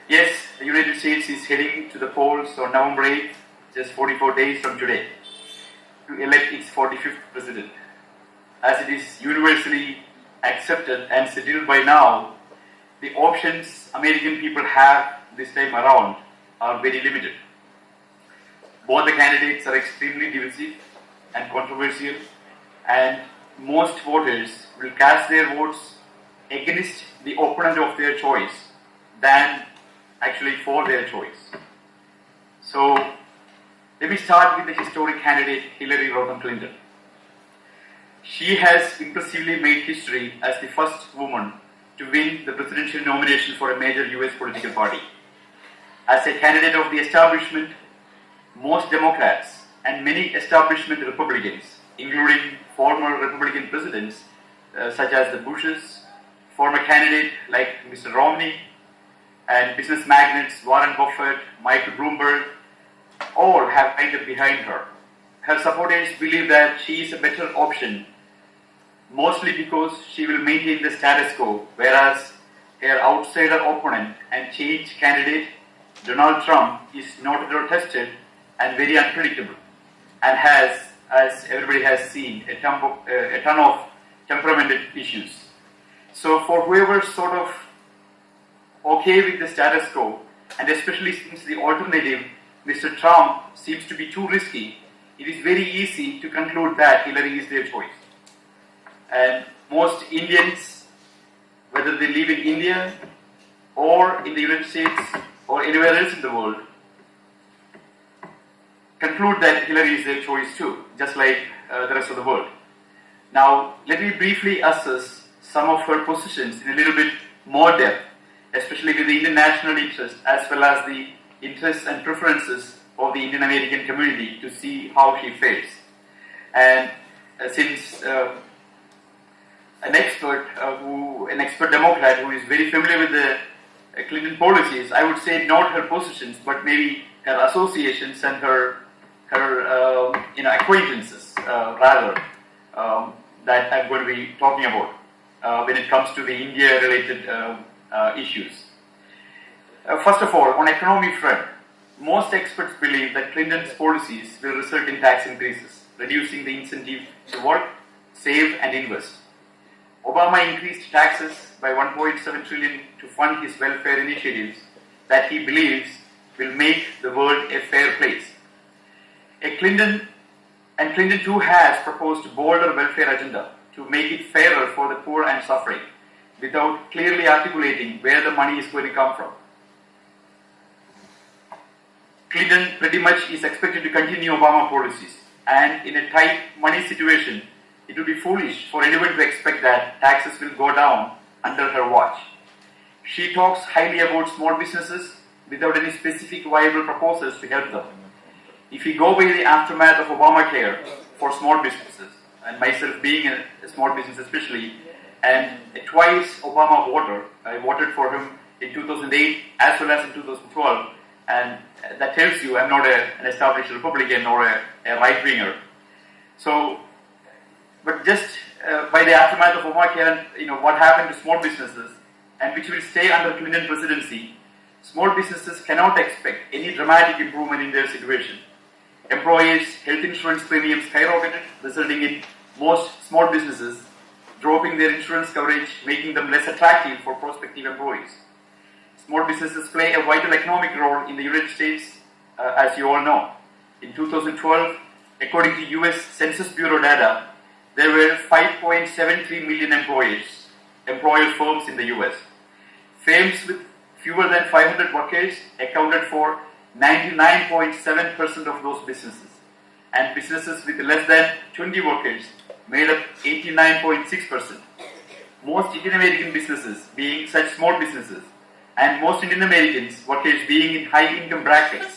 Yes, the United States is heading to the polls on November 8th, just 44 days from today, to elect its 45th president. As it is universally accepted and settled by now, the options American people have this time around are very limited. Both the candidates are extremely divisive and controversial, and most voters will cast their votes against the opponent of their choice than actually for their choice. So let me start with the historic candidate Hillary Rodham Clinton. She has impressively made history as the first woman to win the presidential nomination for a major US political party. As a candidate of the establishment, most Democrats and many establishment Republicans, including former Republican presidents such as the Bushes, former candidate like Mr. Romney, and business magnates Warren Buffett, Michael Bloomberg, all have lined up behind her. Her supporters believe that she is a better option, mostly because she will maintain the status quo, whereas her outsider opponent and change candidate Donald Trump is not at all tested and very unpredictable, and has, as everybody has seen, a ton of temperamental issues. So for whoever's sort of okay with the status quo, and especially since the alternative, Mr. Trump, seems to be too risky, it is very easy to conclude that Hillary is their choice. And most Indians, whether they live in India or in the United States or anywhere else in the world, conclude that Hillary is their choice too, just like the rest of the world. Now, let me briefly assess some of her positions in a little bit more depth, especially with the Indian national interest as well as the interests and preferences of the Indian American community, to see how she fares. And since an expert Democrat who is very familiar with the Clinton policies, I would say not her positions, but maybe her associations and her acquaintances rather that I'm going to be talking about when it comes to the India-related issues. First of all, on economy front, most experts believe that Clinton's policies will result in tax increases, reducing the incentive to work, save, and invest. Obama increased taxes by $1.7 trillion to fund his welfare initiatives that he believes will make the world a fair place. Clinton too has proposed a bolder welfare agenda to make it fairer for the poor and suffering, without clearly articulating where the money is going to come from. Clinton pretty much is expected to continue Obama policies, and in a tight money situation, it would be foolish for anyone to expect that taxes will go down under her watch. She talks highly about small businesses without any specific viable proposals to help them. If we go by the aftermath of Obamacare for small businesses, and myself being a small business especially, and twice Obama voter, I voted for him in 2008 as well as in 2012, and that tells you I'm not an established Republican or a right-winger. So, but just by the aftermath of Obamacare and what happened to small businesses, and which will stay under Clinton presidency, small businesses cannot expect any dramatic improvement in their situation. Employees' health insurance premiums skyrocketed, resulting in most small businesses dropping their insurance coverage, making them less attractive for prospective employees. Small businesses play a vital economic role in the United States, as you all know. In 2012, according to US Census Bureau data, there were 5.73 million employer firms in the US. Firms with fewer than 500 workers accounted for 99.7% of those businesses, and businesses with less than 20 workers made up 89.6%. Most Indian American businesses being such small businesses, and most Indian Americans workers being in high income brackets,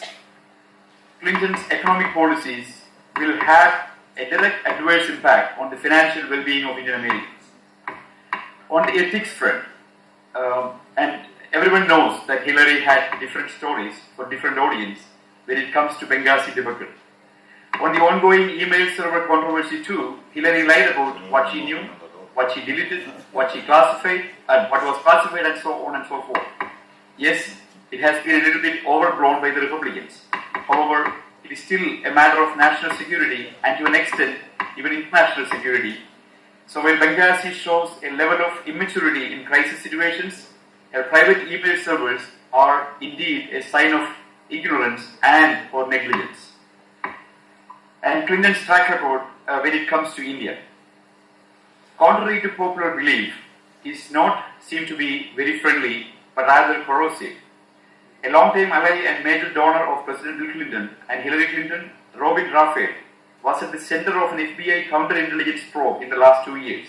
Clinton's economic policies will have a direct adverse impact on the financial well-being of Indian Americans. On the ethics front, and everyone knows that Hillary had different stories for different audience when it comes to Benghazi debacle. On the ongoing email server controversy too, Hillary lied about what she knew, what she deleted, what she classified, and what was classified, and so on and so forth. Yes, it has been a little bit overblown by the Republicans. However, it is still a matter of national security and to an extent even international security. So while Benghazi shows a level of immaturity in crisis situations, her private email servers are indeed a sign of ignorance and or negligence. And Clinton's track record when it comes to India. Contrary to popular belief, is not seen to be very friendly but rather corrosive. A long-time ally and major donor of President Bill Clinton and Hillary Clinton, Robin Raphael, was at the center of an FBI counterintelligence probe in the last 2 years.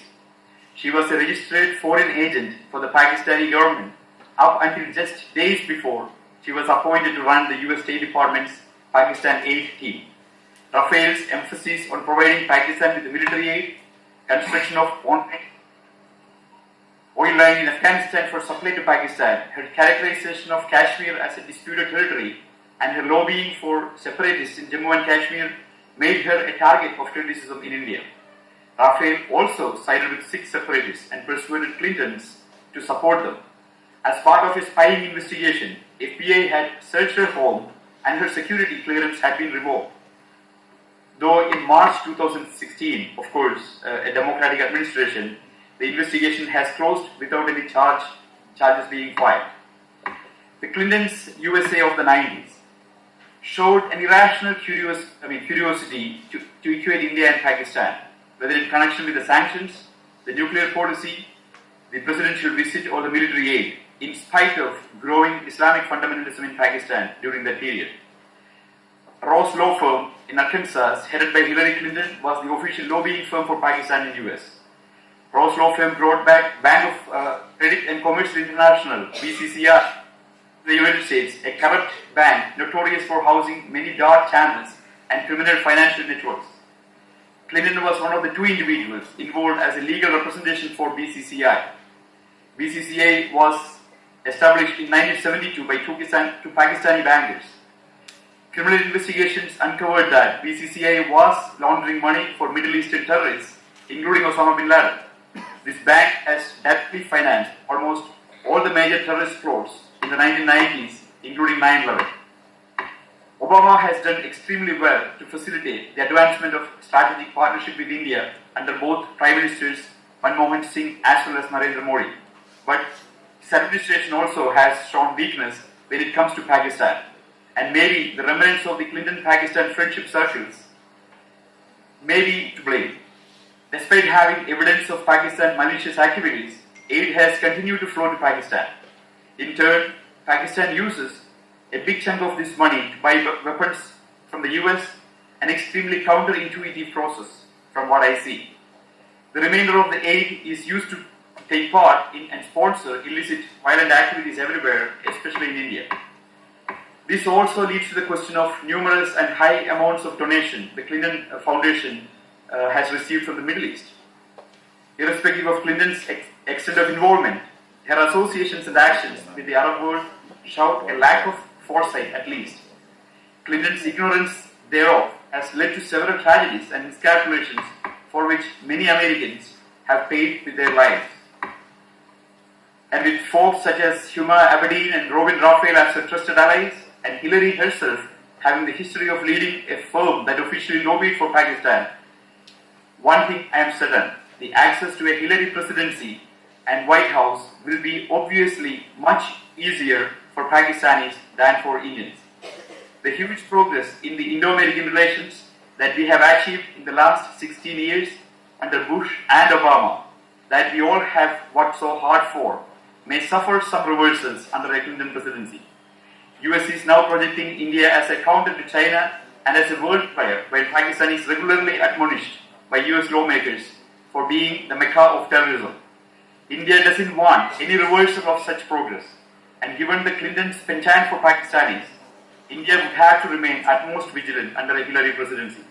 She was a registered foreign agent for the Pakistani government up until just days before she was appointed to run the US State Department's Pakistan Aid team. Raphael's emphasis on providing Pakistan with military aid, construction of oil line in Afghanistan for supply to Pakistan, her characterization of Kashmir as a disputed territory, and her lobbying for separatists in Jammu and Kashmir made her a target of criticism in India. Raphael also sided with 6 separatists and persuaded Clintons to support them. As part of a spying investigation, FBI had searched her home and her security clearance had been revoked. Though in March 2016, of course, a Democratic administration, the investigation has closed without any charges being filed. The Clintons' USA of the 90s showed an irrational curiosity to equate India and Pakistan, whether in connection with the sanctions, the nuclear policy, the presidential visit or the military aid, in spite of growing Islamic fundamentalism in Pakistan during that period. Ross law firm in Arkansas, headed by Hillary Clinton, was the official lobbying firm for Pakistan in US. Ross law firm brought back Bank of Credit and Commercial International, BCCR, the United States, a corrupt bank notorious for housing many dark channels and criminal financial networks. Clinton was one of the 2 individuals involved as a legal representation for BCCI. BCCI was established in 1972 by 2 Pakistani bankers. Criminal investigations uncovered that BCCI was laundering money for Middle Eastern terrorists, including Osama bin Laden. This bank has directly financed almost all the major terrorist plots in the 1990s, including 9/11. Obama has done extremely well to facilitate the advancement of strategic partnership with India under both Prime Ministers Manmohan Singh as well as Narendra Modi. But his administration also has shown weakness when it comes to Pakistan, and maybe the remnants of the Clinton-Pakistan friendship circles may be to blame. Despite having evidence of Pakistan's malicious activities, aid has continued to flow to Pakistan. In turn, Pakistan uses a big chunk of this money to buy weapons from the US, an extremely counterintuitive process from what I see. The remainder of the aid is used to take part in and sponsor illicit violent activities everywhere, especially in India. This also leads to the question of numerous and high amounts of donation the Clinton Foundation has received from the Middle East. Irrespective of Clinton's extent of involvement, her associations and actions with the Arab world shout a lack of foresight at least. Clinton's ignorance thereof has led to several tragedies and miscalculations for which many Americans have paid with their lives. And with folks such as Huma Abedin and Robin Raphael as her trusted allies, and Hillary herself having the history of leading a firm that officially lobbied for Pakistan, one thing I am certain, the access to a Hillary presidency and White House will be obviously much easier for Pakistanis than for Indians. The huge progress in the Indo-American relations that we have achieved in the last 16 years under Bush and Obama, that we all have worked so hard for, may suffer some reversals under a Clinton presidency. US is now projecting India as a counter to China and as a world player, while Pakistan is regularly admonished by US lawmakers for being the mecca of terrorism. India doesn't want any reversal of such progress, and given the Clintons' penchant for Pakistanis, India would have to remain at most vigilant under a Hillary presidency.